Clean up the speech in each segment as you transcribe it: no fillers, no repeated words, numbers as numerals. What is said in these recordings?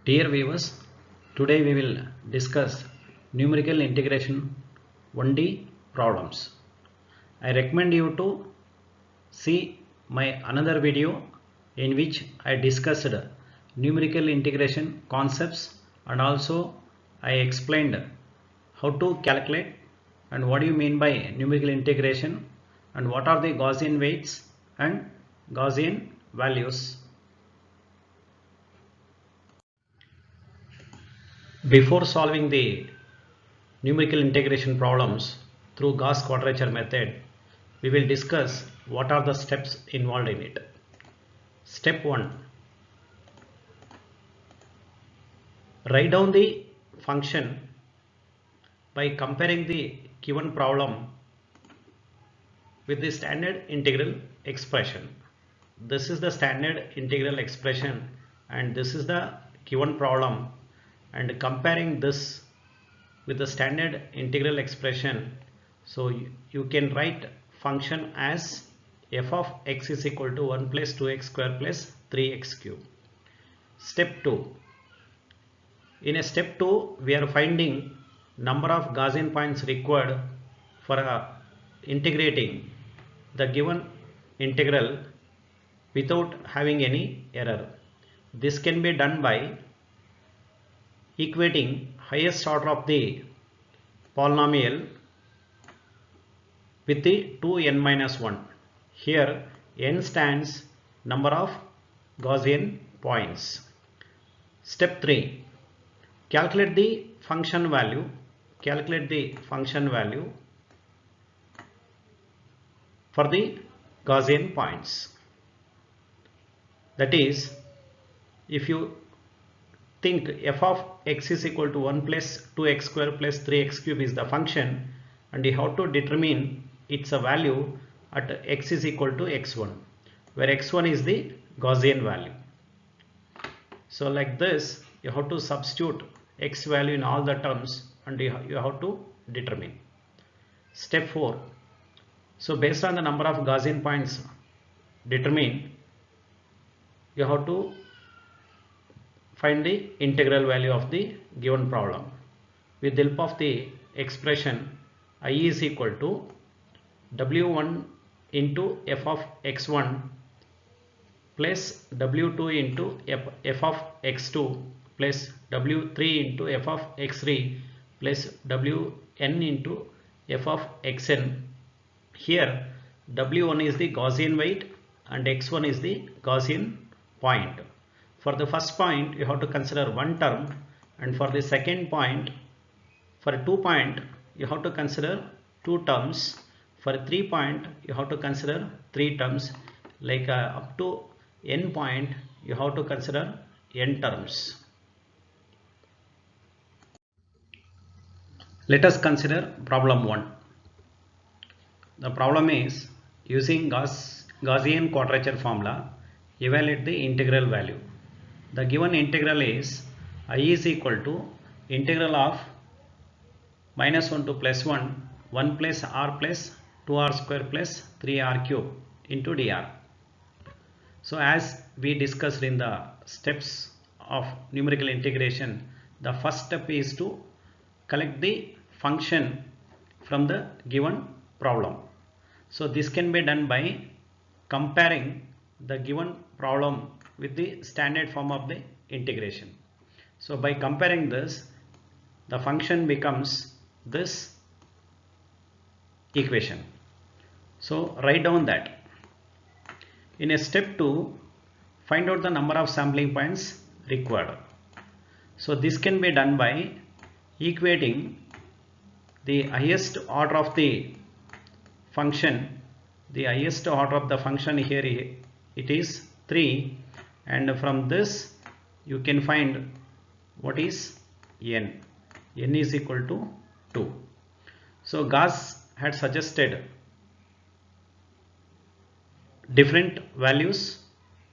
Dear viewers, today we will discuss numerical integration 1D problems. I recommend you to see my another video in which I discussed numerical integration concepts and also I explained how to calculate and what do you mean by numerical integration and what are the Gaussian weights and Gaussian values. Before solving the numerical integration problems through Gauss quadrature method, we will discuss what are the steps involved in it. Step 1. Write down the function by comparing the given problem with the standard integral expression. This is the standard integral expression and this is the given problem, and comparing this with the standard integral expression, so you can write function as f of x is equal to 1 plus 2x square plus 3x cube. Step 2. In a step 2 we are finding number of Gaussian points required for integrating the given integral without having any error. This can be done by equating highest order of the polynomial with the 2n minus 1. Here n stands number of Gaussian points. Step 3. Calculate the function value. Calculate the function value for the Gaussian points. That is, if you think f of x is equal to 1 plus 2x square plus 3x cube is the function, and you have to determine its a value at x is equal to x1, where x1 is the Gaussian value. So like this you have to substitute x value in all the terms and you have to determine. Step 4. So based on the number of Gaussian points determined, you have to find the integral value of the given problem. With the help of the expression I is equal to w1 into f of x1 plus w2 into f of x2 plus w3 into f of x3 plus wn into f of xn. Here w1 is the Gaussian weight and x1 is the Gaussian point. For the first point you have to consider one term, and for the second point, for 2 point you have to consider 2 terms, for 3 point you have to consider 3 terms, like up to n point you have to consider n terms. Let us consider problem 1. The problem is, using Gaussian quadrature formula, evaluate the integral value. The given integral is I is equal to integral of minus 1 to plus 1, 1 plus r plus 2r square plus 3r cube into dr. So as we discussed in the steps of numerical integration, the first step is to collect the function from the given problem. So this can be done by comparing the given problem with the standard form of the integration. So by comparing this, the function becomes this equation. So write down that. In a step 2, find out the number of sampling points required. So this can be done by equating the highest order of the function. The highest order of the function here it is 3, and from this you can find what is n. N is equal to 2. So Gauss had suggested different values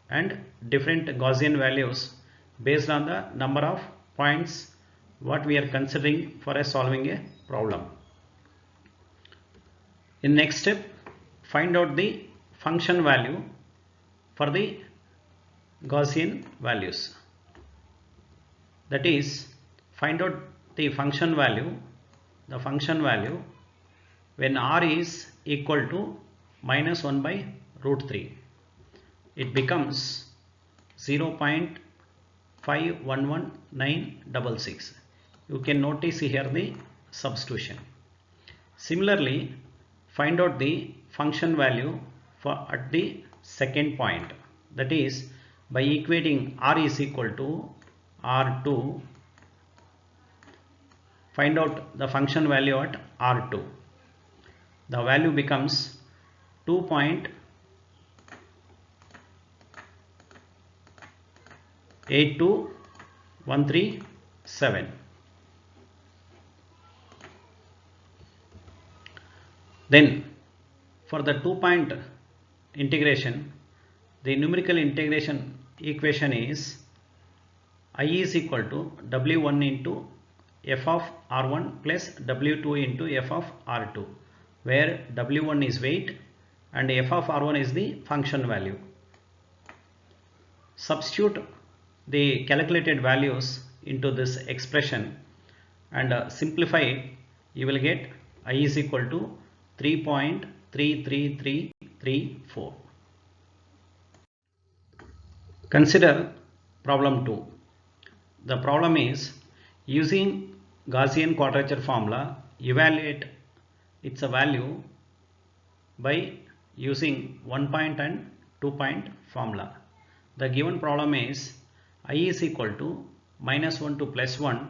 and different Gaussian values based on the number of points what we are considering for solving a problem. In next step, find out the function value for the Gaussian values. that is, find out the function value when r is equal to minus 1 by root 3. It becomes 0.511966. You can notice here the substitution. Similarly, find out the function value for at the second point, that is, by equating r is equal to r2, find out the function value at r2. The value becomes 2.82137. Then for the 2-point integration, the numerical integration equation is I is equal to W1 into f of R1 plus W2 into f of R2, where W1 is weight and f of R1 is the function value. Substitute the calculated values into this expression and simplify it. You will get I is equal to 3.33334. Consider problem 2. The problem is, using Gaussian quadrature formula, evaluate its value by using 1-point and 2-point formula. The given problem is I is equal to minus 1 to plus 1,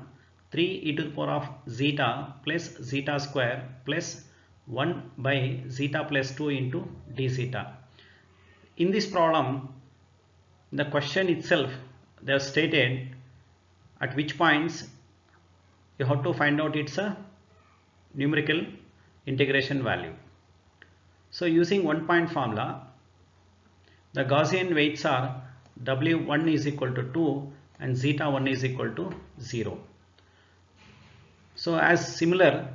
3 e to the power of zeta plus zeta square plus 1 by zeta plus 2 into d zeta. In this problem, the question itself, they have stated at which points you have to find out its numerical integration value. So using 1-point formula, the Gaussian weights are W1 is equal to 2 and zeta 1 is equal to 0. So as similar,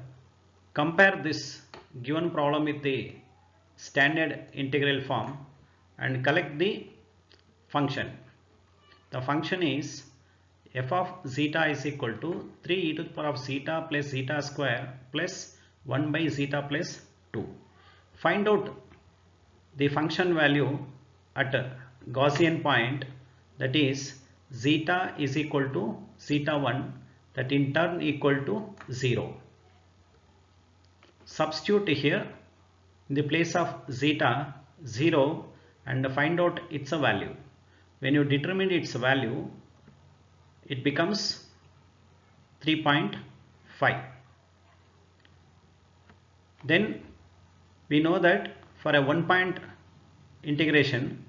compare this given problem with the standard integral form and collect the function. The function is f of zeta is equal to 3 e to the power of zeta plus zeta square plus 1 by zeta plus 2. Find out the function value at a Gaussian point, that is zeta is equal to zeta 1, that in turn equal to 0. Substitute here in the place of zeta 0 and find out its value. When you determine its value, it becomes 3.5. Then we know that for a 1-point integration,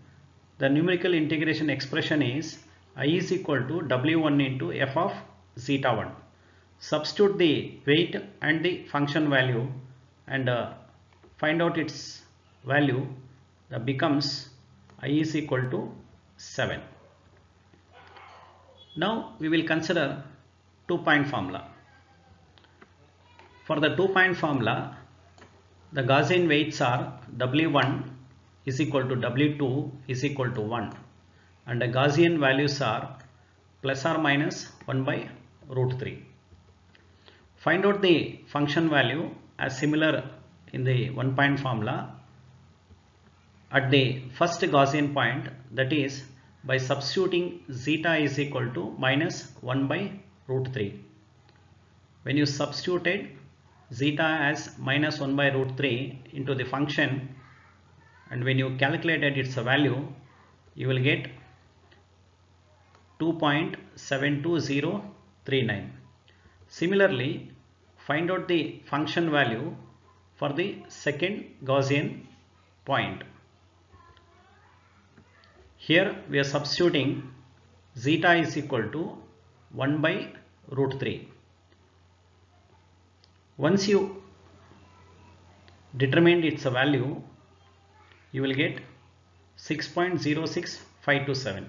the numerical integration expression is I is equal to W1 into f of zeta 1. Substitute the weight and the function value and find out its value. That becomes I is equal to 7. Now we will consider 2-point formula. For the 2-point formula, the Gaussian weights are W1 is equal to W2 is equal to 1 and the Gaussian values are plus or minus 1 by root 3. Find out the function value as similar in the 1-point formula at the first Gaussian point, that is by substituting zeta is equal to minus 1 by root 3. When you substituted zeta as minus 1 by root 3 into the function and when you calculated its value, you will get 2.72039. Similarly, find out the function value for the second Gaussian point. Here we are substituting zeta is equal to 1 by root 3. Once you determine its value, you will get 6.06527.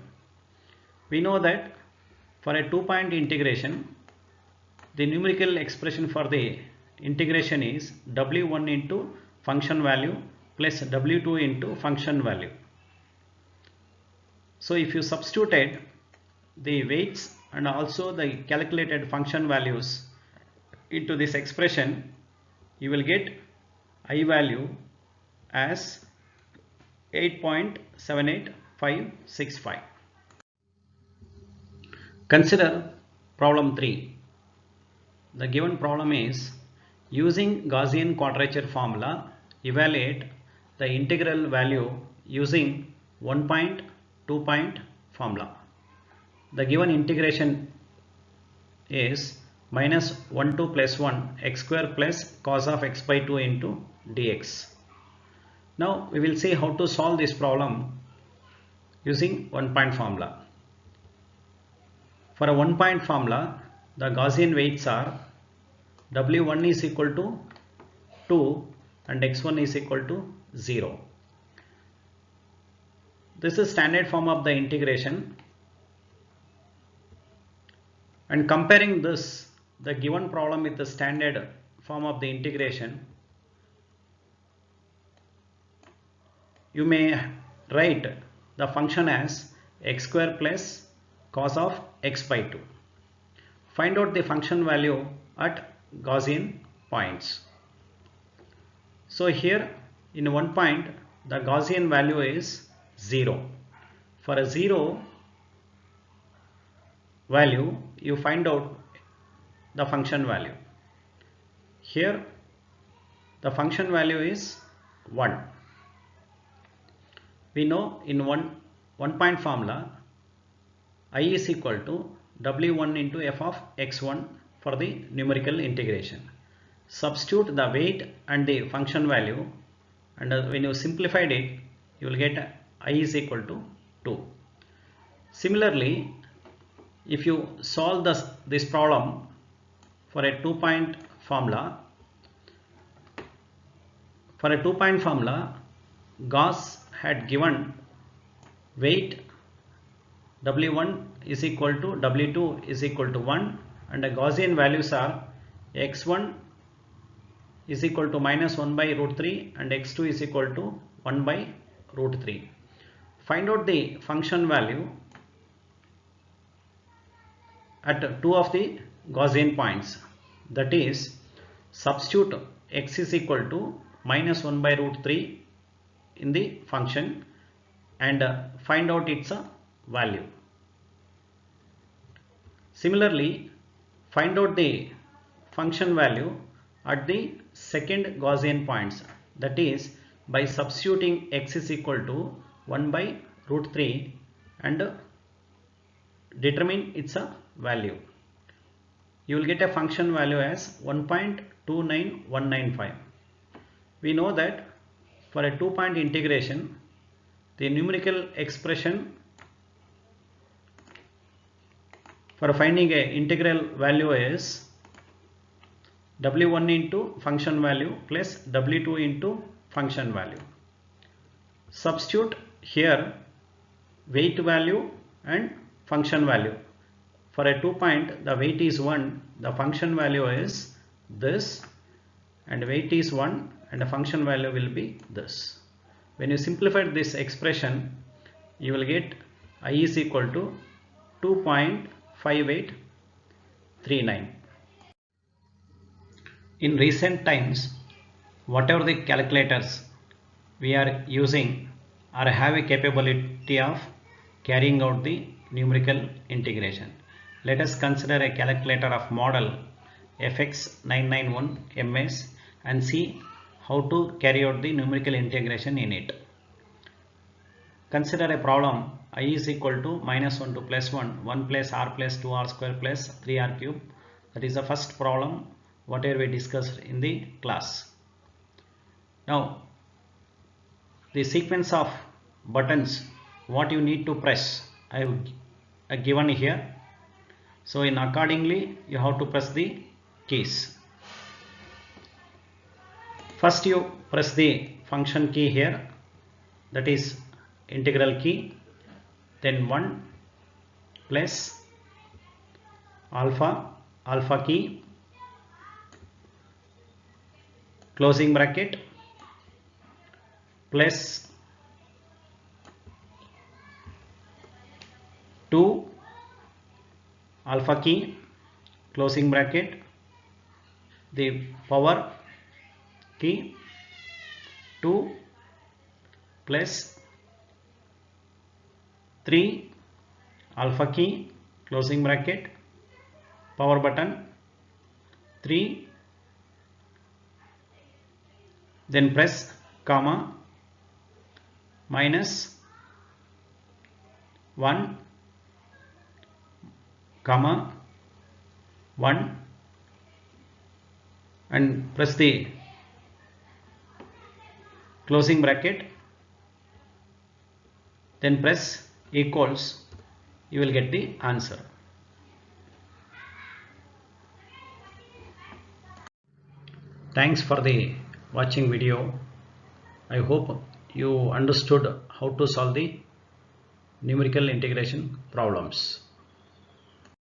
We know that for a 2-point integration, the numerical expression for the integration is W1 into function value plus W2 into function value. So if you substituted the weights and also the calculated function values into this expression, you will get I value as 8.78565. Consider problem 3. The given problem is, using Gaussian quadrature formula, evaluate the integral value using 1 point, 2 point formula. The given integration is minus 1 to plus 1 x square plus cos of x by 2 into dx. Now we will see how to solve this problem using 1 point formula. For a 1 point formula, the Gaussian weights are w1 is equal to 2 and x1 is equal to 0. This is standard form of the integration, and comparing this, the given problem with the standard form of the integration, you may write the function as x square plus cos of x by 2. Find out the function value at Gaussian points. So here in 1 point, the Gaussian value is 0. For a 0 value, you find out the function value. Here the function value is 1. We know in one point formula, I is equal to w1 into f of x1 for the numerical integration. Substitute the weight and the function value, and when you simplified it, you will get I is equal to 2. Similarly, if you solve this problem for a 2 point formula, Gauss had given weight w1 is equal to w2 is equal to 1, and the Gaussian values are x1 is equal to minus 1 by root 3 and x2 is equal to 1 by root 3. Find out the function value at two of the Gaussian points, that is, substitute x is equal to minus 1 by root 3 in the function and find out its value. Similarly, find out the function value at the second Gaussian points, that is, by substituting x is equal to 1 by root 3 and determine its value. You will get a function value as 1.29195. We know that for a 2 point integration, the numerical expression for finding a integral value is w1 into function value plus w2 into function value. Substitute here weight value and function value. For a 2 point, the weight is 1, the function value is this, and weight is 1 and the function value will be this. When you simplify this expression, you will get I is equal to 2.5839. In recent times, whatever the calculators we are using are have a capability of carrying out the numerical integration. Let us consider a calculator of model FX991MS and see how to carry out the numerical integration in it. Consider a problem I is equal to minus 1 to plus 1, 1 plus r plus 2r square plus 3r cube. That is the first problem whatever we discussed in the class. Now the sequence of buttons what you need to press I have given here. So in accordingly you have to press the keys. First you press the function key here, that is integral key, then 1 plus alpha key, closing bracket, plus 2 alpha key closing bracket the power key 2 plus 3 alpha key closing bracket power button 3 then press comma minus 1 comma 1 and press the closing bracket, then press equals, you will get the answer. Thanks for the watching video. I hope you understood how to solve the numerical integration problems.